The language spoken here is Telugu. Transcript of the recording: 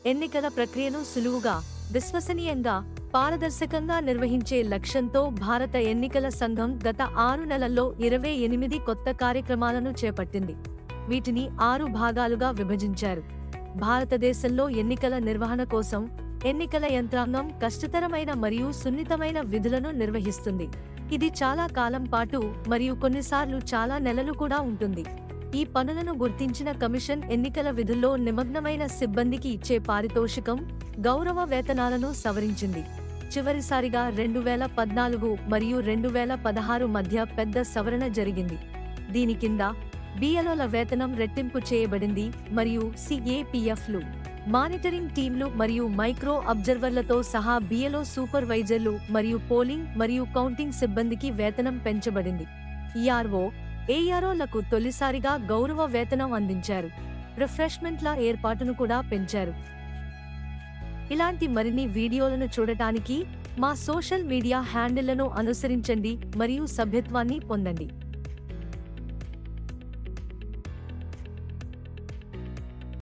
ఎన్నికల ప్రక్రియను సులువుగా, విశ్వసనీయంగా, పారదర్శకంగా నిర్వహించే లక్ష్యంతో భారత ఎన్నికల సంఘం గత 6 నెలల్లో 28 కొత్త కార్యక్రమాలను చేపట్టింది. వీటిని 6 భాగాలుగా విభజించారు. భారతదేశంలో ఎన్నికల నిర్వహణ కోసం ఎన్నికల యంత్రాంగం కష్టతరమైన మరియు సున్నితమైన విధులను నిర్వహిస్తుంది. ఇది చాలా కాలం పాటు మరియు కొన్నిసార్లు చాలా నెలలు కూడా ఉంటుంది. ఈ పనులను గుర్తించిన కమిషన్ ఎన్నికల విధుల్లో నిమగ్నమైన సిబ్బందికి ఇచ్చే పారితోషికం, గౌరవ వేతనాలను సవరించింది. చివరిసారిగా 2014 మరియు 2016 మధ్య పెద్ద సవరణ జరిగింది. దీని కింద బిఎల్ఓల వేతనం రెట్టింపు చేయబడింది మరియు సిఏపిఎఫ్లు, మానిటరింగ్ టీంలు మరియు మైక్రో అబ్జర్వర్లతో సహా బిఎల్ఓ సూపర్వైజర్లు మరియు పోలింగ్ మరియు కౌంటింగ్ సిబ్బందికి వేతనం పెంచబడింది. ఈఆర్ఓ, ఏఆర్ఓలకు తొలిసారిగా గౌరవ వేతనం అందించారు. రిఫ్రెష్మెంట్ల ఏర్పాటును కూడా పెంచారు. ఇలాంటి మరిన్ని వీడియోలను చూడటానికి మా సోషల్ మీడియా హ్యాండిళ్లను అనుసరించండి మరియు సభ్యత్వాన్ని పొందండి.